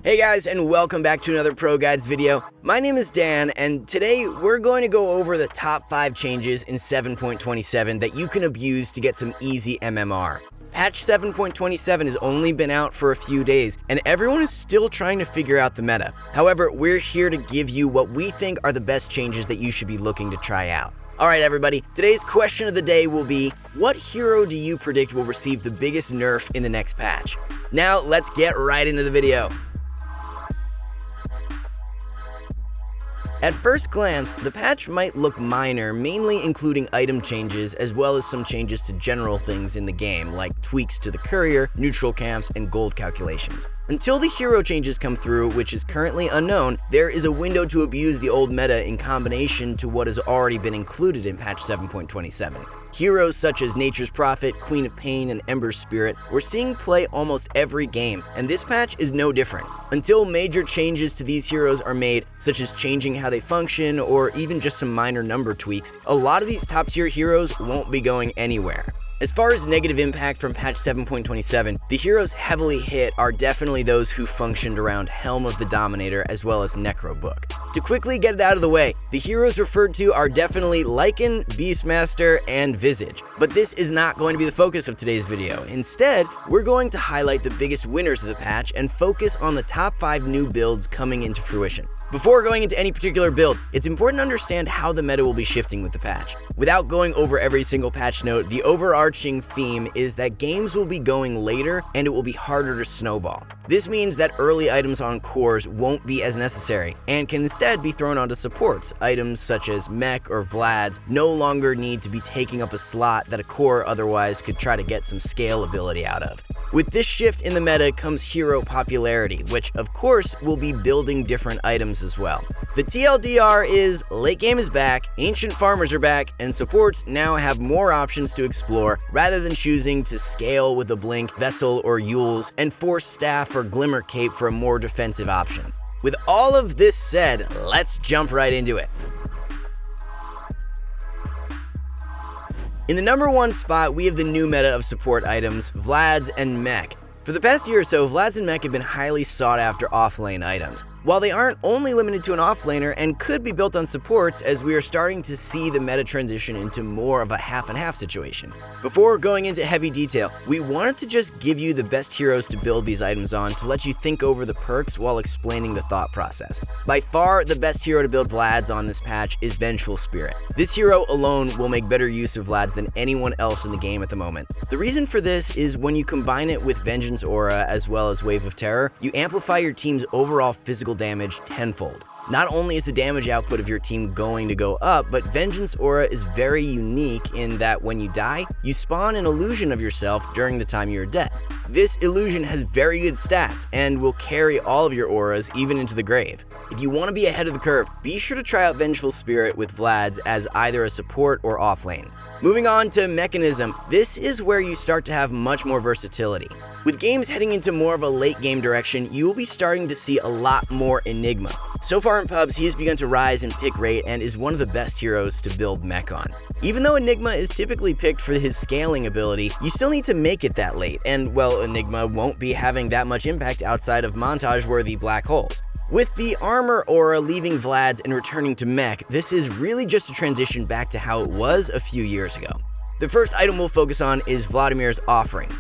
Hey guys, and welcome back to another ProGuides video. My name is Dan, and today we're going to go over the top 5 changes in 7.27 that you can abuse to get some easy MMR. Patch 7.27 has only been out for a few days, and everyone is still trying to figure out the meta. However, we're here to give you what we think are the best changes that you should be looking to try out. Alright everybody, today's question of the day will be, what hero do you predict will receive the biggest nerf in the next patch? Now let's get right into the video. At first glance, the patch might look minor, mainly including item changes as well as some changes to general things in the game, like tweaks to the courier, neutral camps, and gold calculations. Until the hero changes come through, which is currently unknown, there is a window to abuse the old meta in combination to what has already been included in patch 7.27. Heroes such as Nature's Prophet, Queen of Pain, and Ember's Spirit we're seeing play almost every game, and this patch is no different. Until major changes to these heroes are made, such as changing how they function or even just some minor number tweaks, a lot of these top tier heroes won't be going anywhere. As far as negative impact from patch 7.27, the heroes heavily hit are definitely those who functioned around Helm of the Dominator as well as Necro Book. To quickly get it out of the way, the heroes referred to are definitely Lycan, Beastmaster, and Visage. But this is not going to be the focus of today's video. Instead, we're going to highlight the biggest winners of the patch and focus on the top 5 new builds coming into fruition. Before going into any particular build, it's important to understand how the meta will be shifting with the patch. Without going over every single patch note, the overarching theme is that games will be going later and it will be harder to snowball. This means that early items on cores won't be as necessary and can instead be thrown onto supports. Items such as Mech or Vlads no longer need to be taking up a slot that a core otherwise could try to get some scalability out of. With this shift in the meta comes hero popularity, which of course will be building different items as well. The TLDR is late game is back, ancient farmers are back, and supports now have more options to explore rather than choosing to scale with a Blink, Vessel, or Yules and force Staff or Glimmer Cape for a more defensive option. With all of this said, let's jump right into it. In the number 1 spot, we have the new meta of support items, Vlads and Mech. For the past year or so, Vlads and Mech have been highly sought after offlane items. While they aren't only limited to an offlaner and could be built on supports, as we are starting to see the meta transition into more of a half and half situation. Before going into heavy detail, we wanted to just give you the best heroes to build these items on to let you think over the perks while explaining the thought process. By far, the best hero to build Vlads on this patch is Vengeful Spirit. This hero alone will make better use of Vlads than anyone else in the game at the moment. The reason for this is when you combine it with Vengeance Aura as well as Wave of Terror, you amplify your team's overall physical damage tenfold. Not only is the damage output of your team going to go up, but Vengeance Aura is very unique in that when you die, you spawn an illusion of yourself during the time you're dead. This illusion has very good stats and will carry all of your auras even into the grave. If you want to be ahead of the curve, be sure to try out Vengeful Spirit with Vlads as either a support or offlane. Moving on to Mechanism, this is where you start to have much more versatility. With games heading into more of a late game direction, you will be starting to see a lot more Enigma. So far in pubs, he has begun to rise in pick rate and is one of the best heroes to build mech on. Even though Enigma is typically picked for his scaling ability, you still need to make it that late, and well, Enigma won't be having that much impact outside of montage-worthy black holes. With the armor aura leaving Vlads and returning to mech, this is really just a transition back to how it was a few years ago. The first item we'll focus on is Vladimir's Offering.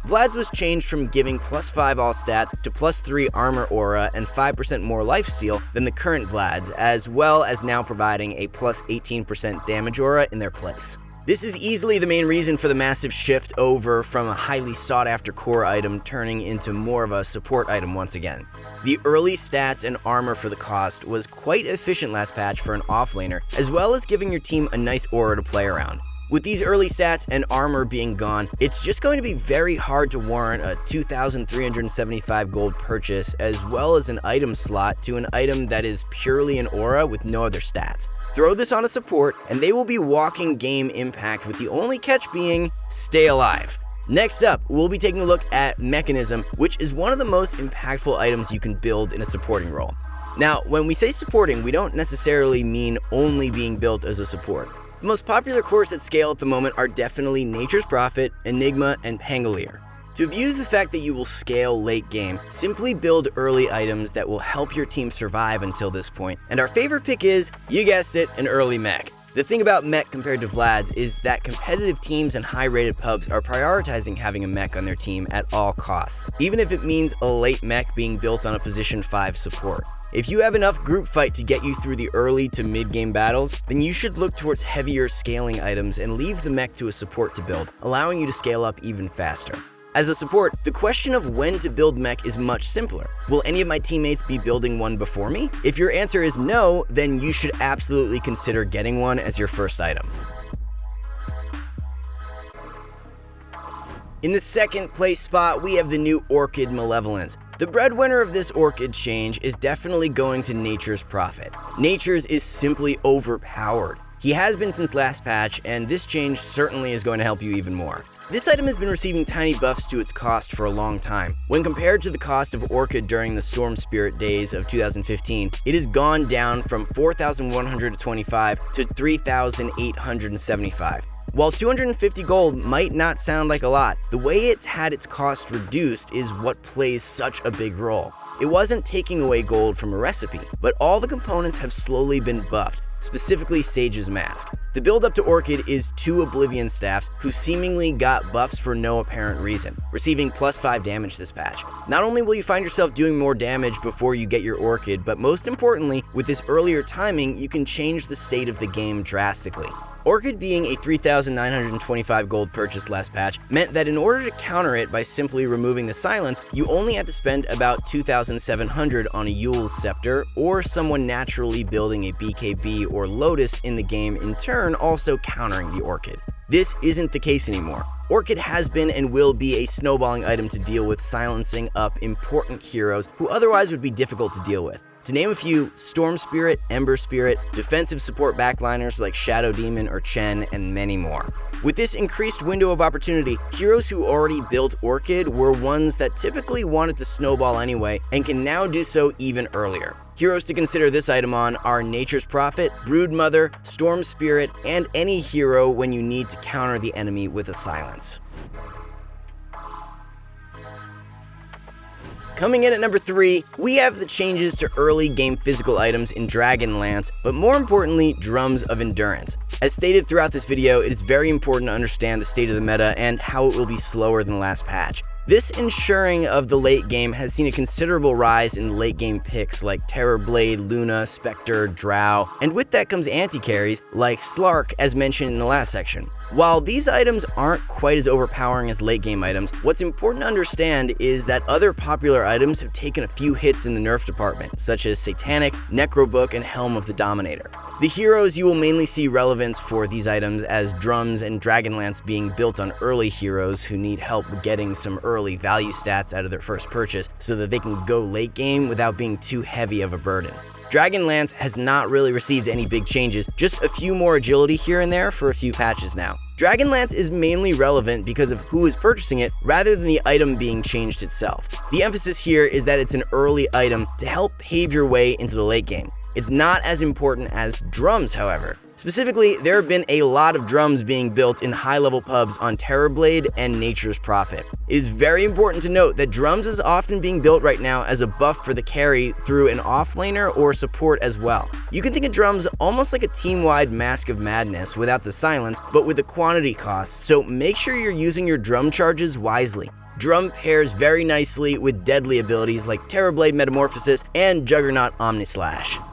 Vlads was changed from giving +5 all stats to +3 armor aura and 5% more lifesteal than the current Vlads, as well as now providing a +18% damage aura in their place. This is easily the main reason for the massive shift over from a highly sought after core item turning into more of a support item once again. The early stats and armor for the cost was quite efficient last patch for an offlaner, as well as giving your team a nice aura to play around. With these early stats and armor being gone, it's just going to be very hard to warrant a 2,375 gold purchase as well as an item slot to an item that is purely an aura with no other stats. Throw this on a support and they will be walking game impact, with the only catch being stay alive. Next up, we'll be taking a look at Mechanism, which is one of the most impactful items you can build in a supporting role. Now, when we say supporting, we don't necessarily mean only being built as a support. The most popular cores at scale at the moment are definitely Nature's Prophet, Enigma, and Pangolier. To abuse the fact that you will scale late game, simply build early items that will help your team survive until this point. And our favorite pick is, you guessed it, an early mech. The thing about mech compared to Vlads is that competitive teams and high-rated pubs are prioritizing having a mech on their team at all costs, even if it means a late mech being built on a position 5 support. If you have enough group fight to get you through the early to mid-game battles, then you should look towards heavier scaling items and leave the mech to a support to build, allowing you to scale up even faster. As a support, the question of when to build mech is much simpler. Will any of my teammates be building one before me? If your answer is no, then you should absolutely consider getting one as your first item. In the second place spot, we have the new Orchid Malevolence. The breadwinner of this Orchid change is definitely going to Nature's Prophet. Nature's is simply overpowered. He has been since last patch, and this change certainly is going to help you even more. This item has been receiving tiny buffs to its cost for a long time. When compared to the cost of Orchid during the Storm Spirit days of 2015, it has gone down from 4,125 to 3,875. While 250 gold might not sound like a lot, the way it's had its cost reduced is what plays such a big role. It wasn't taking away gold from a recipe, but all the components have slowly been buffed, specifically Sage's Mask. The build up to Orchid is 2 Oblivion Staffs who seemingly got buffs for no apparent reason, receiving +5 damage this patch. Not only will you find yourself doing more damage before you get your Orchid, but most importantly, with this earlier timing, you can change the state of the game drastically. Orchid being a 3,925 gold purchase last patch meant that in order to counter it by simply removing the silence, you only had to spend about 2,700 on a Yule's Scepter, or someone naturally building a BKB or Lotus in the game, in turn also countering the Orchid. This isn't the case anymore. Orchid has been and will be a snowballing item to deal with, silencing up important heroes who otherwise would be difficult to deal with. To name a few, Storm Spirit, Ember Spirit, defensive support backliners like Shadow Demon or Chen, and many more. With this increased window of opportunity, heroes who already built Orchid were ones that typically wanted to snowball anyway and can now do so even earlier. Heroes to consider this item on are Nature's Prophet, Broodmother, Storm Spirit, and any hero when you need to counter the enemy with a silence. Coming in at number 3, we have the changes to early game physical items in Dragonlance, but more importantly, Drums of Endurance. As stated throughout this video, it is very important to understand the state of the meta and how it will be slower than the last patch. This ensuring of the late game has seen a considerable rise in late game picks like Terrorblade, Luna, Spectre, Drow, and with that comes anti-carries like Slark as mentioned in the last section. While these items aren't quite as overpowering as late game items, what's important to understand is that other popular items have taken a few hits in the nerf department, such as Satanic, Necrobook, and Helm of the Dominator. The heroes you will mainly see relevance for these items as Drums and Dragonlance being built on early heroes who need help getting some early value stats out of their first purchase so that they can go late game without being too heavy of a burden. Dragonlance has not really received any big changes, just a few more agility here and there for a few patches now. Dragonlance is mainly relevant because of who is purchasing it rather than the item being changed itself. The emphasis here is that it's an early item to help pave your way into the late game. It's not as important as Drums, however. Specifically, there have been a lot of drums being built in high-level pubs on Terrorblade and Nature's Prophet. It is very important to note that Drums is often being built right now as a buff for the carry through an offlaner or support as well. You can think of Drums almost like a team-wide Mask of Madness without the silence, but with the quantity cost, so make sure you're using your drum charges wisely. Drum pairs very nicely with deadly abilities like Terrorblade Metamorphosis and Juggernaut Omnislash.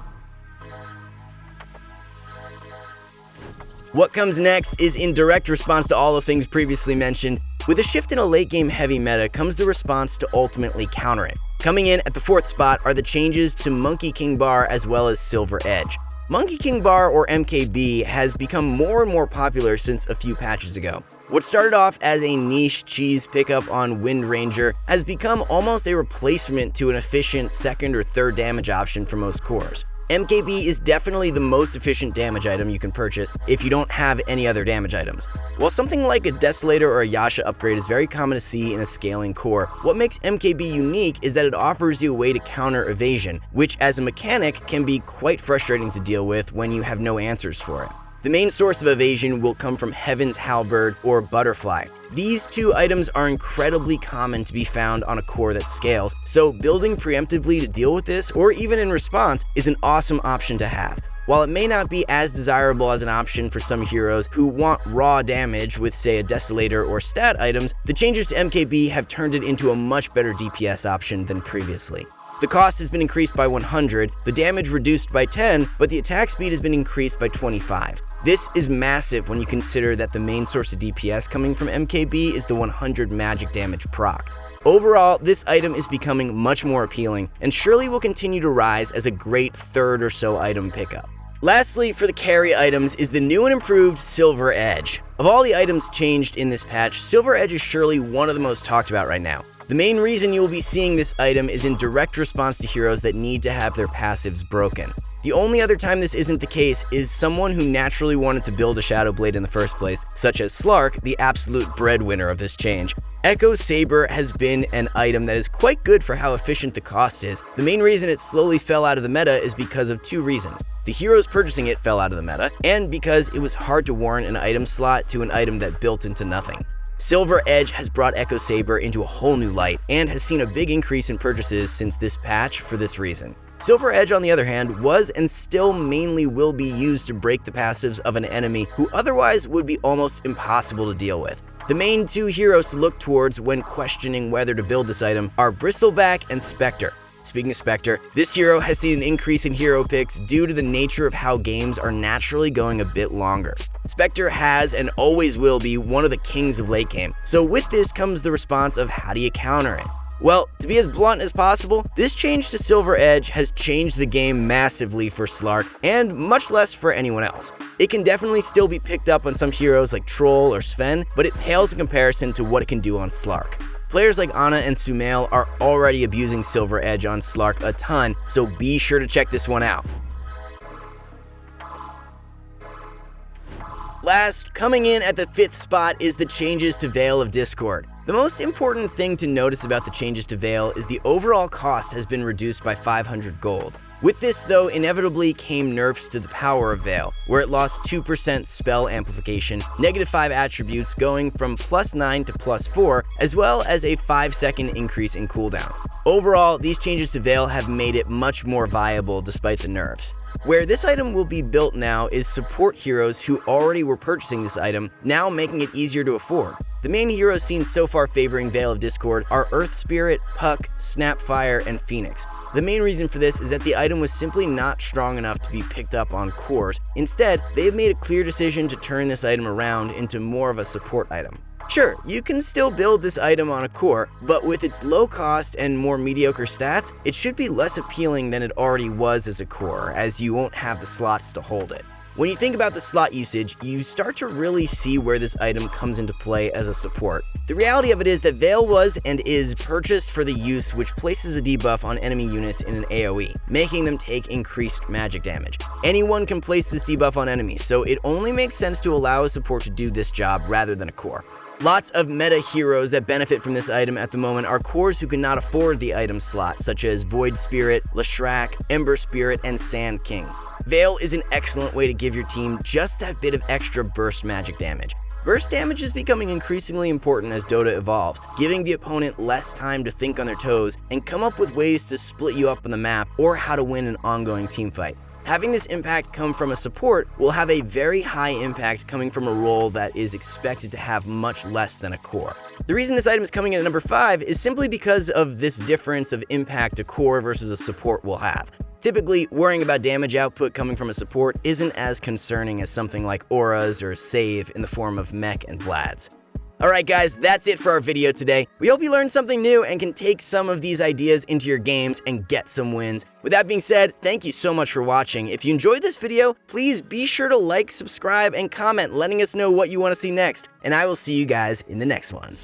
What comes next is in direct response to all the things previously mentioned. With a shift in a late game heavy meta comes the response to ultimately counter it. Coming in at the 4th spot are the changes to Monkey King Bar as well as Silver Edge. Monkey King Bar, or MKB, has become more and more popular since a few patches ago. What started off as a niche cheese pickup on Wind Ranger has become almost a replacement to an efficient 2nd or 3rd damage option for most cores. MKB is definitely the most efficient damage item you can purchase if you don't have any other damage items. While something like a Desolator or a Yasha upgrade is very common to see in a scaling core, what makes MKB unique is that it offers you a way to counter evasion, which as a mechanic can be quite frustrating to deal with when you have no answers for it. The main source of evasion will come from Heaven's Halberd or Butterfly. These two items are incredibly common to be found on a core that scales, so building preemptively to deal with this, or even in response, is an awesome option to have. While it may not be as desirable as an option for some heroes who want raw damage with, say, a Desolator or stat items, the changes to MKB have turned it into a much better DPS option than previously. The cost has been increased by 100, the damage reduced by 10, but the attack speed has been increased by 25. This is massive when you consider that the main source of DPS coming from MKB is the 100 magic damage proc. Overall, this item is becoming much more appealing, and surely will continue to rise as a great third or so item pickup. Lastly, for the carry items is the new and improved Silver Edge. Of all the items changed in this patch, Silver Edge is surely one of the most talked about right now. The main reason you will be seeing this item is in direct response to heroes that need to have their passives broken. The only other time this isn't the case is someone who naturally wanted to build a Shadow Blade in the first place, such as Slark, the absolute breadwinner of this change. Echo Saber has been an item that is quite good for how efficient the cost is. The main reason it slowly fell out of the meta is because of two reasons. The heroes purchasing it fell out of the meta, and because it was hard to warrant an item slot to an item that built into nothing. Silver Edge has brought Echo Saber into a whole new light, and has seen a big increase in purchases since this patch for this reason. Silver Edge, on the other hand, was and still mainly will be used to break the passives of an enemy who otherwise would be almost impossible to deal with. The main two heroes to look towards when questioning whether to build this item are Bristleback and Spectre. Speaking of Spectre, this hero has seen an increase in hero picks due to the nature of how games are naturally going a bit longer. Spectre has and always will be one of the kings of late game, so with this comes the response of how do you counter it? Well, to be as blunt as possible, this change to Silver Edge has changed the game massively for Slark, and much less for anyone else. It can definitely still be picked up on some heroes like Troll or Sven, but it pales in comparison to what it can do on Slark. Players like Ana and Sumail are already abusing Silver Edge on Slark a ton, so be sure to check this one out. Last, coming in at the 5th spot is the changes to Veil of Discord. The most important thing to notice about the changes to Veil is the overall cost has been reduced by 500 gold. With this, though, inevitably came nerfs to the power of Veil, where it lost 2% spell amplification, -5 attributes going from +9 to +4, as well as a 5-second increase in cooldown. Overall, these changes to Veil have made it much more viable despite the nerfs. Where this item will be built now is support heroes who already were purchasing this item, now making it easier to afford. The main heroes seen so far favoring Veil of Discord are Earth Spirit, Puck, Snapfire, and Phoenix. The main reason for this is that the item was simply not strong enough to be picked up on cores. Instead, they have made a clear decision to turn this item around into more of a support item. Sure, you can still build this item on a core, but with its low cost and more mediocre stats, it should be less appealing than it already was as a core, as you won't have the slots to hold it. When you think about the slot usage, you start to really see where this item comes into play as a support. The reality of it is that Veil was and is purchased for the use which places a debuff on enemy units in an AoE, making them take increased magic damage. Anyone can place this debuff on enemies, so it only makes sense to allow a support to do this job rather than a core. Lots of meta heroes that benefit from this item at the moment are cores who cannot afford the item slot, such as Void Spirit, Leshrac, Ember Spirit, and Sand King. Veil is an excellent way to give your team just that bit of extra burst magic damage. Burst damage is becoming increasingly important as Dota evolves, giving the opponent less time to think on their toes and come up with ways to split you up on the map or how to win an ongoing teamfight. Having this impact come from a support will have a very high impact coming from a role that is expected to have much less than a core. The reason this item is coming in at number 5 is simply because of this difference of impact a core versus a support will have. Typically, worrying about damage output coming from a support isn't as concerning as something like auras or save in the form of Mech and Vlads. Alright guys, that's it for our video today. We hope you learned something new and can take some of these ideas into your games and get some wins. With that being said, thank you so much for watching. If you enjoyed this video, please be sure to like, subscribe, and comment letting us know what you want to see next. And I will see you guys in the next one.